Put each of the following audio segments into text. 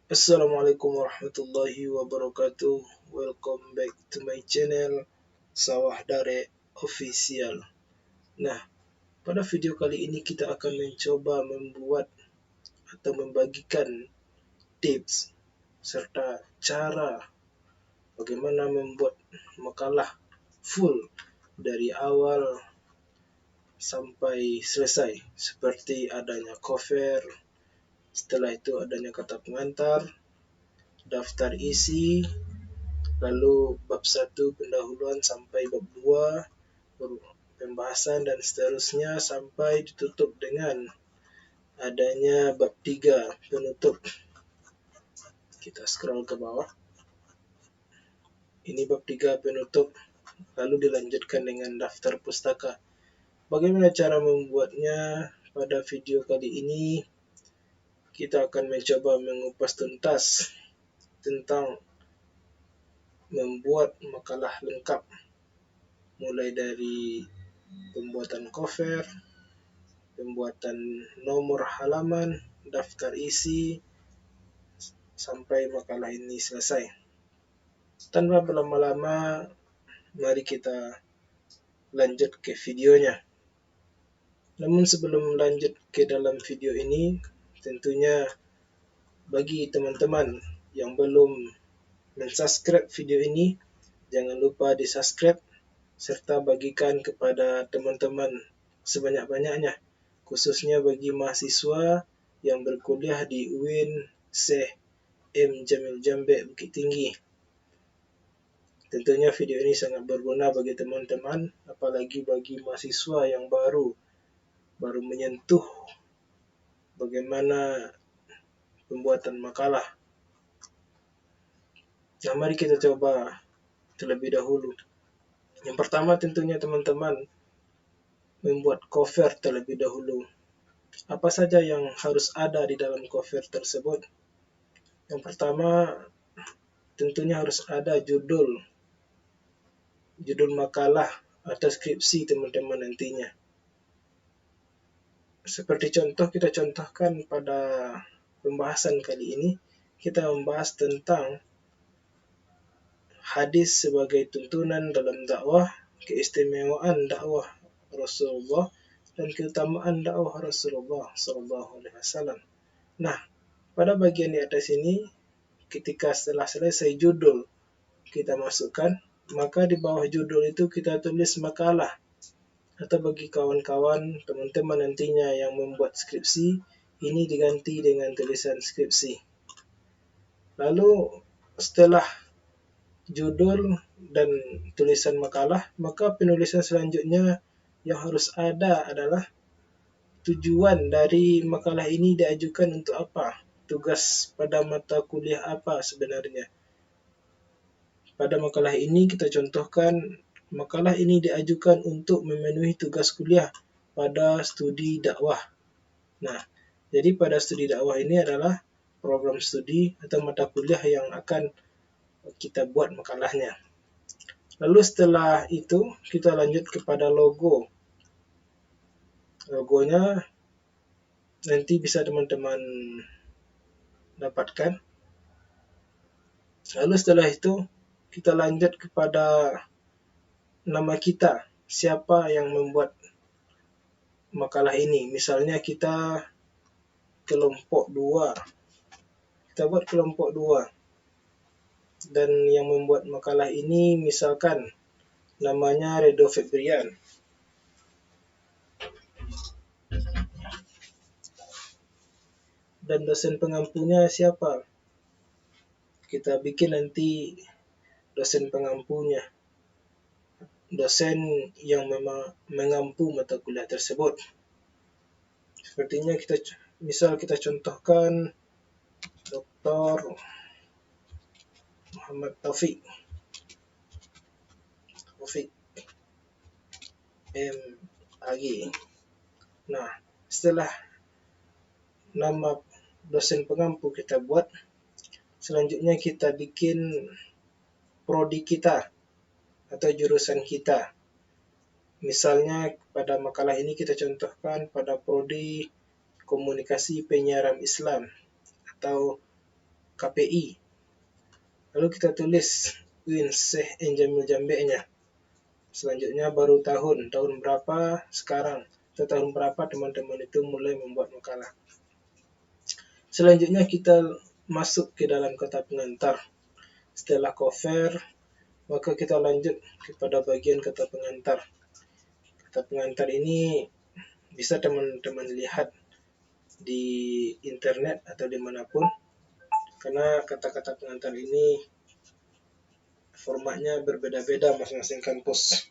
Assalamualaikum warahmatullahi wabarakatuh. Welcome back to my channel Sawah Dare Official. Nah, pada video kali ini kita akan mencoba membuat atau membagikan tips serta cara bagaimana membuat makalah full dari awal sampai selesai, seperti adanya cover, setelah itu adanya kata pengantar, daftar isi, lalu bab 1 pendahuluan sampai bab 2 pembahasan dan seterusnya sampai ditutup dengan adanya bab 3 penutup. Kita scroll ke bawah. Ini bab 3 penutup, lalu dilanjutkan dengan daftar pustaka. Bagaimana cara membuatnya? Pada video kali ini kita akan mencoba mengupas tuntas tentang membuat makalah lengkap, mulai dari pembuatan cover, pembuatan nomor halaman, daftar isi, sampai makalah ini selesai. Tanpa berlama-lama, mari kita lanjut ke videonya. Namun sebelum lanjut ke dalam video ini, tentunya bagi teman-teman yang belum mensubscribe video ini, jangan lupa di-subscribe serta bagikan kepada teman-teman sebanyak-banyaknya, khususnya bagi mahasiswa yang berkuliah di UIN Syekh M. Jamil Jambe Bukit Tinggi. Tentunya video ini sangat berguna bagi teman-teman, apalagi bagi mahasiswa yang baru menyentuh bagaimana pembuatan makalah. Nah, mari kita coba terlebih dahulu. Yang pertama tentunya teman-teman membuat cover terlebih dahulu. Apa saja yang harus ada di dalam cover tersebut? Yang pertama tentunya harus ada judul makalah atau skripsi teman-teman nantinya. Seperti contoh, kita contohkan pada pembahasan kali ini, kita membahas tentang hadis sebagai tuntunan dalam dakwah, keistimewaan dakwah Rasulullah, dan keutamaan dakwah Rasulullah SAW. Nah, pada bagian di atas ini, ketika setelah selesai judul kita masukkan, maka di bawah judul itu kita tulis makalah. Atau bagi kawan-kawan, teman-teman nantinya yang membuat skripsi, ini diganti dengan tulisan skripsi. Lalu setelah judul dan tulisan makalah, maka penulisan selanjutnya yang harus ada adalah tujuan dari makalah ini diajukan untuk apa? Tugas pada mata kuliah apa sebenarnya? Pada makalah ini kita contohkan, makalah ini diajukan untuk memenuhi tugas kuliah pada studi dakwah. Nah, jadi pada studi dakwah ini adalah program studi atau mata kuliah yang akan kita buat makalahnya. Lalu setelah itu kita lanjut kepada logo. Logonya nanti bisa teman-teman dapatkan. Lalu setelah itu kita lanjut kepada nama kita, siapa yang membuat makalah ini. Misalnya kita kelompok 2. Kita buat kelompok 2. Dan yang membuat makalah ini misalkan namanya Redo Febrian. Dan dosen pengampunya siapa? Kita bikin nanti dosen pengampunya, dosen yang memang mengampu mata kuliah tersebut. Sepertinya kita contohkan Dr. Muhammad Taufik M.Ag. Nah, setelah nama dosen pengampu kita buat, selanjutnya kita bikin prodi kita atau jurusan kita. Misalnya pada makalah ini kita contohkan pada prodi komunikasi penyiaran Islam atau KPI. Lalu kita tulis Win Syekh Jamil Jambe-nya. Selanjutnya baru tahun berapa sekarang, atau tahun berapa teman-teman itu mulai membuat makalah. Selanjutnya kita masuk ke dalam kata pengantar. Setelah cover, maka kita lanjut kepada bagian kata pengantar. Kata pengantar ini bisa teman-teman lihat di internet atau dimanapun, karena kata-kata pengantar ini formatnya berbeda-beda masing-masing kampus.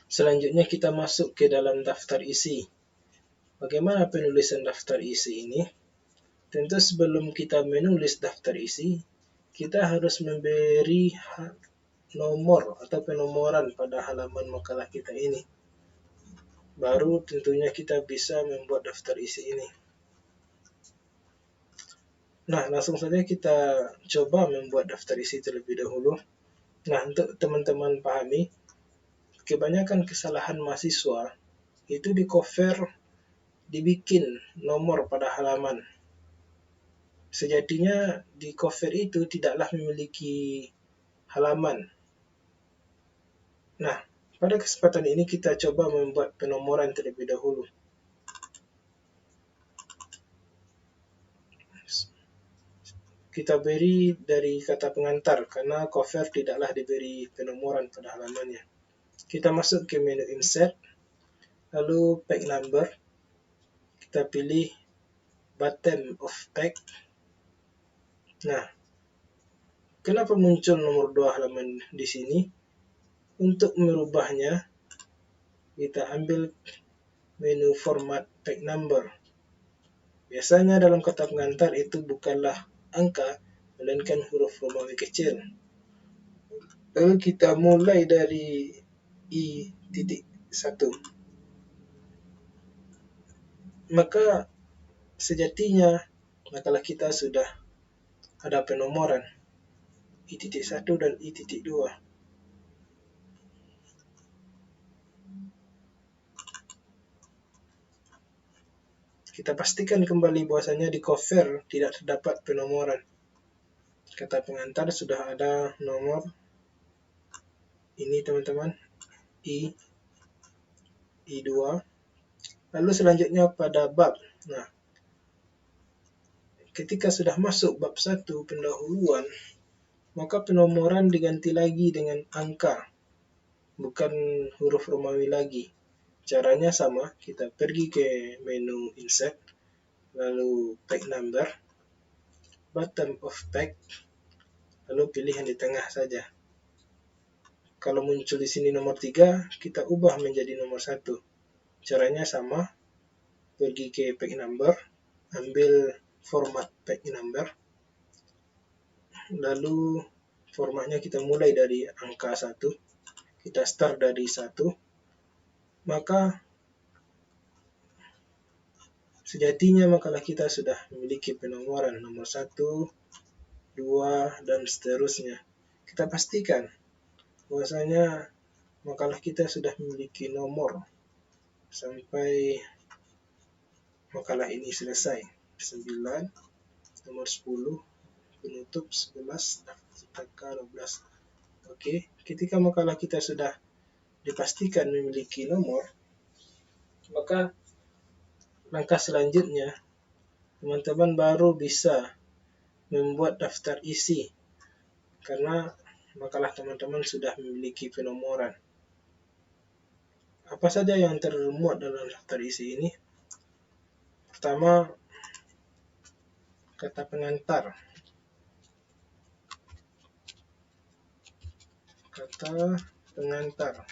Selanjutnya kita masuk ke dalam daftar isi. Bagaimana penulisan daftar isi ini? Tentu sebelum kita menulis daftar isi, kita harus memberi nomor atau penomoran pada halaman makalah kita ini. Baru tentunya kita bisa membuat daftar isi ini. Nah, langsung saja kita coba membuat daftar isi terlebih dahulu. Nah, untuk teman-teman pahami, kebanyakan kesalahan mahasiswa itu di cover dibikin nomor pada halaman. Sejatinya di cover itu tidaklah memiliki halaman. Nah, pada kesempatan ini kita coba membuat penomoran terlebih dahulu. Kita beri dari kata pengantar, karena cover tidaklah diberi penomoran pada halamannya. Kita masuk ke menu insert, lalu page number, kita pilih bottom of page. Nah, kenapa muncul nomor 2 halaman di sini? Untuk merubahnya, kita ambil menu format page number. Biasanya dalam kata pengantar itu bukanlah angka, melainkan huruf Romawi kecil. Lalu kita mulai dari I.1. Maka sejatinya makalah kita sudah ada penomoran I.1 dan I.2. Kita pastikan kembali bahwasanya di cover tidak terdapat penomoran. Kata pengantar sudah ada nomor ini teman-teman, I2. Lalu selanjutnya pada bab. Nah, ketika sudah masuk bab 1 pendahuluan, maka penomoran diganti lagi dengan angka, bukan huruf Romawi lagi. Caranya sama, kita pergi ke menu insert, lalu page number, bottom of page, lalu pilih yang di tengah saja. Kalau muncul di sini nomor 3, kita ubah menjadi nomor 1. Caranya sama, pergi ke page number, ambil format page number, lalu formatnya kita mulai dari angka 1, kita start dari 1, maka sejatinya makalah kita sudah memiliki penomoran nomor 1, 2, dan seterusnya. Kita pastikan bahwasanya makalah kita sudah memiliki nomor sampai makalah ini selesai. 9, nomor 10, penutup 11, citaka 12. Oke, ketika makalah kita sudah dipastikan memiliki nomor, maka langkah selanjutnya teman-teman baru bisa membuat daftar isi, karena makalah teman-teman sudah memiliki penomoran. Apa saja yang termuat dalam daftar isi ini? Pertama, kata pengantar. Kata pengantar.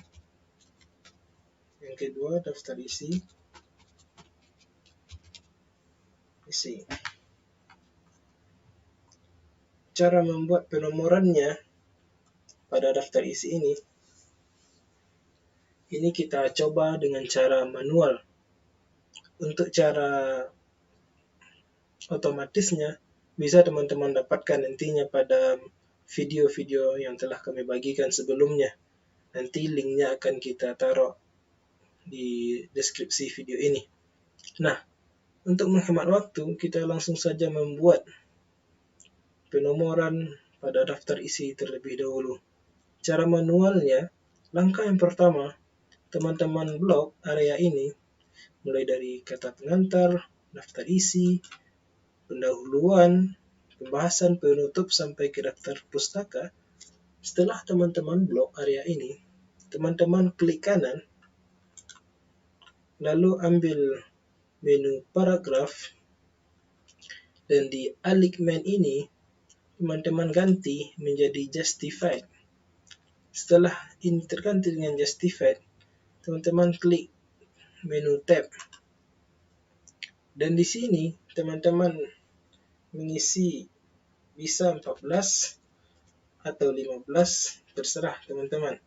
Yang kedua, daftar isi. Cara membuat penomorannya pada daftar isi ini kita coba dengan cara manual. Untuk cara otomatisnya bisa teman-teman dapatkan nantinya pada video-video yang telah kami bagikan sebelumnya. Nanti linknya akan kita taruh di deskripsi video ini. Nah, Untuk menghemat waktu, kita langsung saja membuat penomoran pada daftar isi terlebih dahulu. Cara manualnya, langkah yang pertama, teman-teman blok area ini, mulai dari kata pengantar, daftar isi, pendahuluan, pembahasan, penutup, sampai ke daftar pustaka. Setelah teman-teman blok area ini, teman-teman klik kanan, lalu ambil menu paragraf, dan di alignment ini, teman-teman ganti menjadi justified. Setelah ini terganti dengan justified, teman-teman klik menu tab. Dan di sini, teman-teman mengisi bisa 14 atau 15, terserah teman-teman.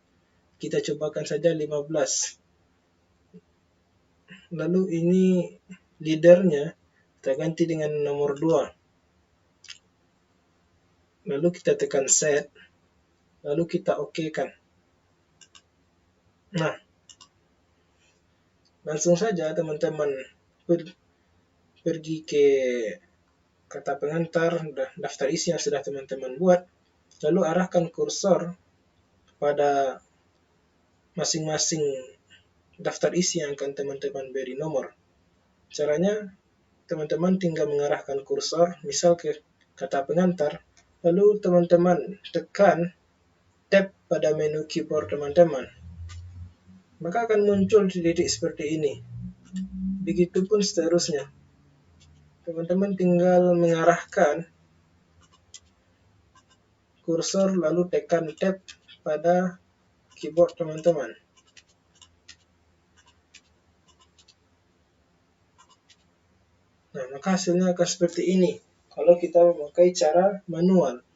Kita cobakan saja 15. Lalu ini leadernya kita ganti dengan nomor 2. Lalu kita tekan set, lalu kita OK-kan. Nah, langsung saja teman-teman pergi ke kata pengantar, daftar isi yang sudah teman-teman buat, lalu arahkan kursor pada masing-masing daftar isi yang akan teman-teman beri nomor. Caranya, teman-teman tinggal mengarahkan kursor, misal ke kata pengantar, lalu teman-teman tekan tab pada menu keyboard teman-teman. Maka akan muncul titik seperti ini. Begitupun seterusnya. Teman-teman tinggal mengarahkan kursor lalu tekan tab pada keyboard teman-teman. Nah, maka hasilnya akan seperti ini. Kalau kita memakai cara manual,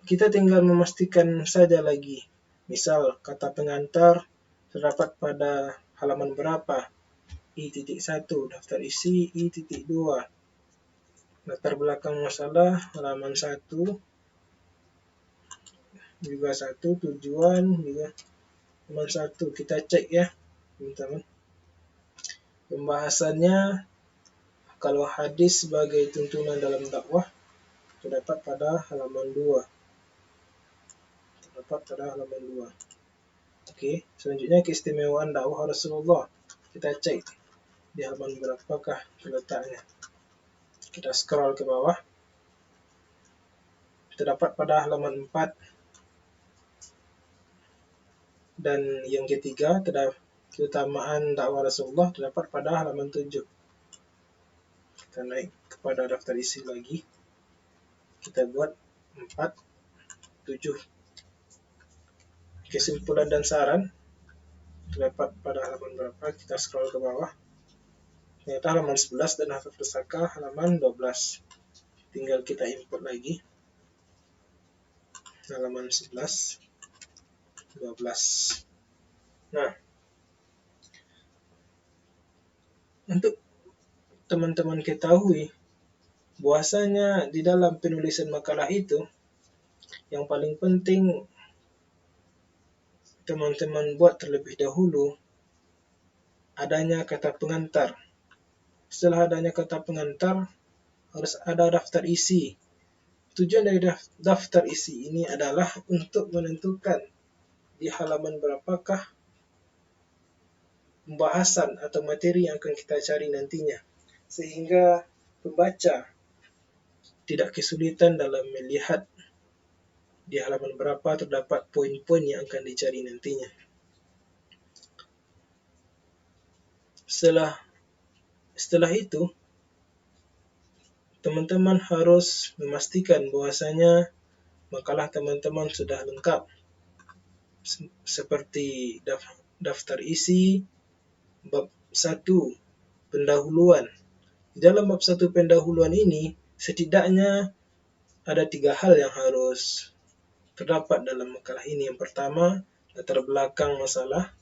kita tinggal memastikan saja lagi. Misal, kata pengantar terdapat pada halaman berapa, I.1, daftar isi I.2, latar belakang masalah halaman 1, juga 1, tujuan juga halaman 1. Kita cek ya, teman-teman. Pembahasannya, kalau hadis sebagai tuntunan dalam dakwah, terdapat pada halaman 2. Oke, selanjutnya keistimewaan dakwah Rasulullah. Kita cek di halaman berapakah terletaknya. Kita scroll ke bawah. Terdapat pada halaman 4. Dan yang ketiga, terdapat keutamaan dakwah Rasulullah, terdapat pada halaman 7. Kita naik kepada daftar isi lagi. Kita buat 4, 7. Kesimpulan dan saran terdapat pada halaman berapa, kita scroll ke bawah. Ternyata halaman 11 dan daftar pustaka halaman 12. Tinggal kita import lagi. Halaman 11, 12. Nah, untuk teman-teman ketahui bahwasanya di dalam penulisan makalah itu yang paling penting teman-teman buat terlebih dahulu adanya kata pengantar. Setelah adanya kata pengantar, harus ada daftar isi. Tujuan dari daftar isi ini adalah untuk menentukan di halaman berapakah pembahasan atau materi yang akan kita cari nantinya, sehingga pembaca tidak kesulitan dalam melihat di halaman berapa terdapat poin-poin yang akan dicari nantinya. Setelah itu, teman-teman harus memastikan bahwasanya makalah teman-teman sudah lengkap, seperti daftar isi, bab 1, pendahuluan. Di dalam bab 1 pendahuluan ini, setidaknya ada 3 hal yang harus terdapat dalam makalah ini. Yang pertama, latar belakang masalah,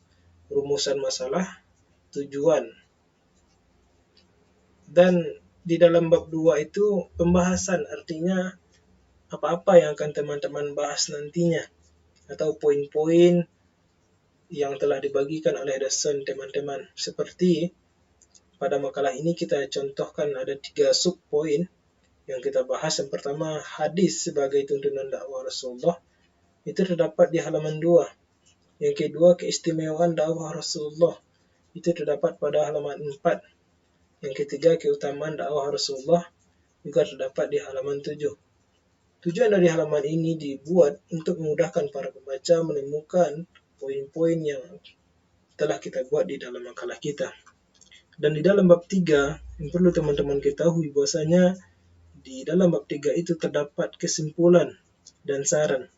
rumusan masalah, tujuan. Dan di dalam bab 2 itu pembahasan, artinya apa-apa yang akan teman-teman bahas nantinya, atau poin-poin yang telah dibagikan oleh dosen teman-teman, seperti pada makalah ini kita contohkan ada 3 subpoin yang kita bahas. Yang pertama, hadis sebagai tuntunan dakwah Rasulullah, itu terdapat di halaman 2. Yang kedua, keistimewaan dakwah Rasulullah, itu terdapat pada halaman 4. Yang ketiga, keutamaan dakwah Rasulullah, juga terdapat di halaman 7. Tujuan dari halaman ini dibuat untuk memudahkan para pembaca menemukan poin-poin yang telah kita buat di dalam makalah kita. Dan di dalam bab 3, yang perlu teman-teman ketahui bahwasanya di dalam bab 3 itu terdapat kesimpulan dan saran.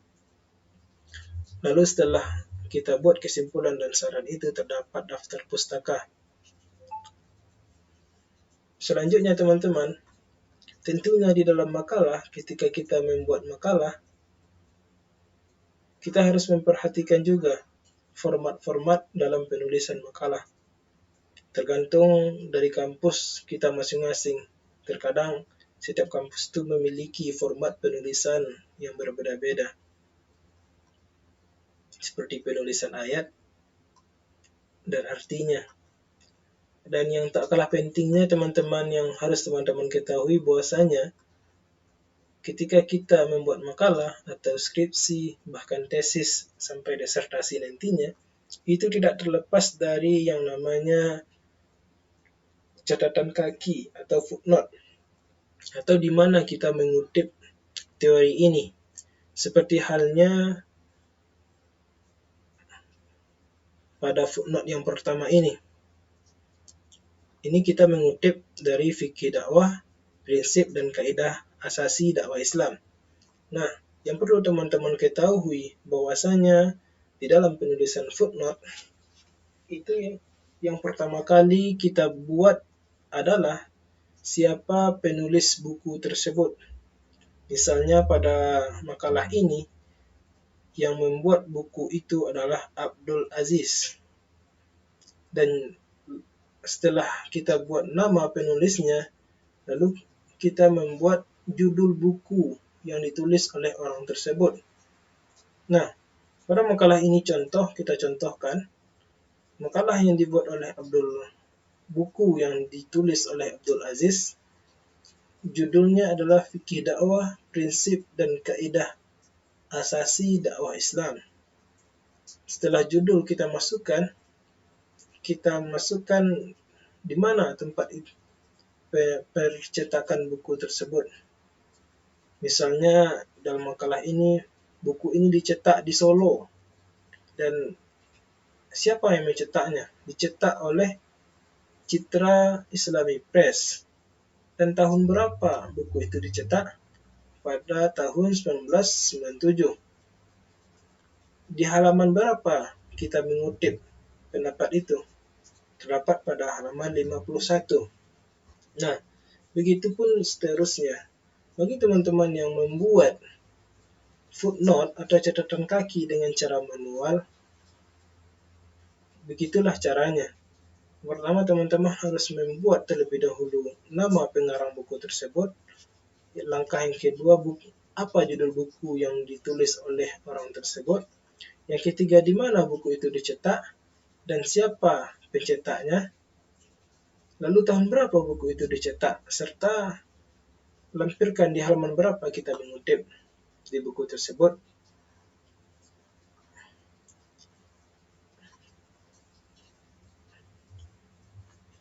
Lalu setelah kita buat kesimpulan dan saran itu, terdapat daftar pustaka. Selanjutnya teman-teman, tentunya di dalam makalah, ketika kita membuat makalah, kita harus memperhatikan juga format-format dalam penulisan makalah. Tergantung dari kampus kita masing-masing. Terkadang setiap kampus itu memiliki format penulisan yang berbeda-beda. Seperti penulisan ayat dan artinya. Dan yang tak kalah pentingnya teman-teman, yang harus teman-teman ketahui bahwasanya ketika kita membuat makalah atau skripsi, bahkan tesis sampai disertasi nantinya, itu tidak terlepas dari yang namanya catatan kaki atau footnote, atau di mana kita mengutip teori ini. Seperti halnya pada footnote yang pertama ini. Ini kita mengutip dari fikih dakwah, prinsip dan kaidah asasi dakwah Islam. Nah, yang perlu teman-teman ketahui bahwasanya di dalam penulisan footnote itu yang pertama kali kita buat adalah siapa penulis buku tersebut. Misalnya pada makalah ini, yang membuat buku itu adalah Abdul Aziz. Dan setelah kita buat nama penulisnya, lalu kita membuat judul buku yang ditulis oleh orang tersebut. Nah, pada makalah ini kita contohkan makalah yang dibuat oleh buku yang ditulis oleh Abdul Aziz. Judulnya adalah Fikih Dakwah, Prinsip dan Kaidah Asasi Dakwah Islam. Setelah judul kita masukkan di mana tempat percetakan buku tersebut. Misalnya dalam makalah ini, buku ini dicetak di Solo. Dan siapa yang mencetaknya? Dicetak oleh Citra Islami Press. Dan tahun berapa buku itu dicetak? Pada tahun 1997. Di halaman berapa kita mengutip pendapat itu? Terdapat pada halaman 51. Nah, begitupun seterusnya. Bagi teman-teman yang membuat footnote atau catatan kaki dengan cara manual, begitulah caranya. Pertama, teman-teman harus membuat terlebih dahulu nama pengarang buku tersebut. Langkah yang kedua, apa judul buku yang ditulis oleh orang tersebut. Yang ketiga, di mana buku itu dicetak dan siapa pencetaknya. Lalu tahun berapa buku itu dicetak, serta lampirkan di halaman berapa kita mengutip di buku tersebut.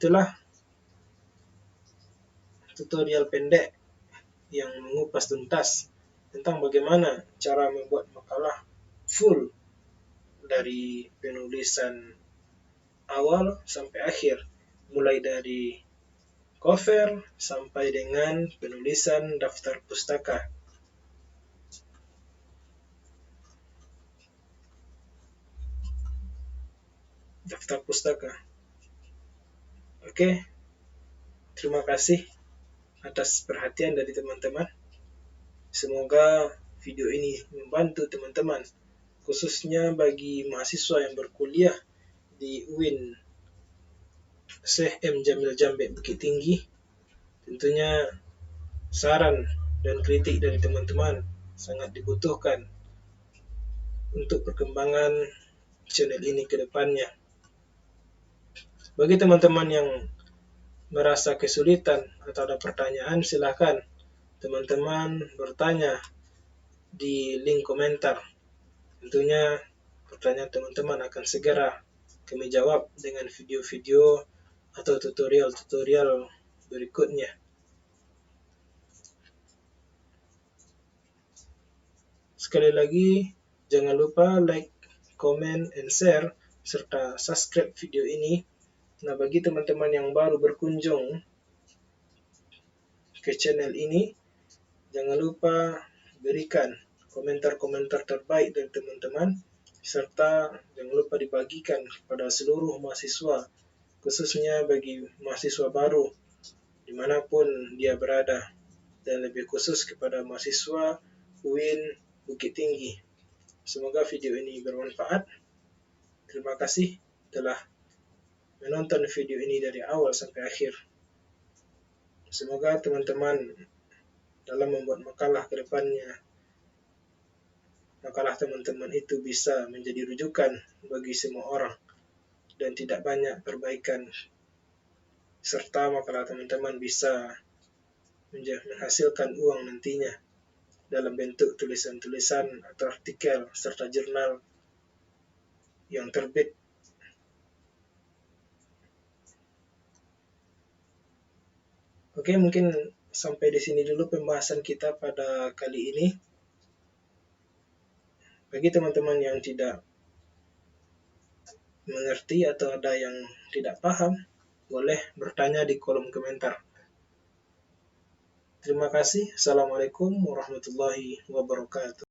Itulah tutorial pendek yang mengupas tuntas tentang bagaimana cara membuat makalah full dari penulisan awal sampai akhir, mulai dari cover sampai dengan penulisan daftar pustaka. Oke, terima kasih atas perhatian dari teman-teman. Semoga video ini membantu teman-teman, khususnya bagi mahasiswa yang berkuliah di UIN Syekh M. Jamil Jambe Bukit Tinggi. Tentunya saran dan kritik dari teman-teman sangat dibutuhkan untuk perkembangan channel ini ke depannya. Bagi teman-teman yang merasa kesulitan atau ada pertanyaan, silakan teman-teman bertanya di link komentar. Tentunya pertanyaan teman-teman akan segera kami jawab dengan video-video atau tutorial-tutorial berikutnya. Sekali lagi, jangan lupa like, comment, and share, serta subscribe video ini. Nah, bagi teman-teman yang baru berkunjung ke channel ini, jangan lupa berikan komentar-komentar terbaik dari teman-teman, serta jangan lupa dibagikan kepada seluruh mahasiswa, khususnya bagi mahasiswa baru dimanapun dia berada, dan lebih khusus kepada mahasiswa UIN Bukit Tinggi. Semoga video ini bermanfaat. Terima kasih telah menonton video ini dari awal sampai akhir. Semoga teman-teman dalam membuat makalah ke depannya, makalah teman-teman itu bisa menjadi rujukan bagi semua orang dan tidak banyak perbaikan, serta makalah teman-teman bisa menghasilkan uang nantinya dalam bentuk tulisan-tulisan atau artikel serta jurnal yang terbit. Oke, mungkin sampai di sini dulu pembahasan kita pada kali ini. Bagi teman-teman yang tidak mengerti atau ada yang tidak paham, boleh bertanya di kolom komentar. Terima kasih. Assalamualaikum warahmatullahi wabarakatuh.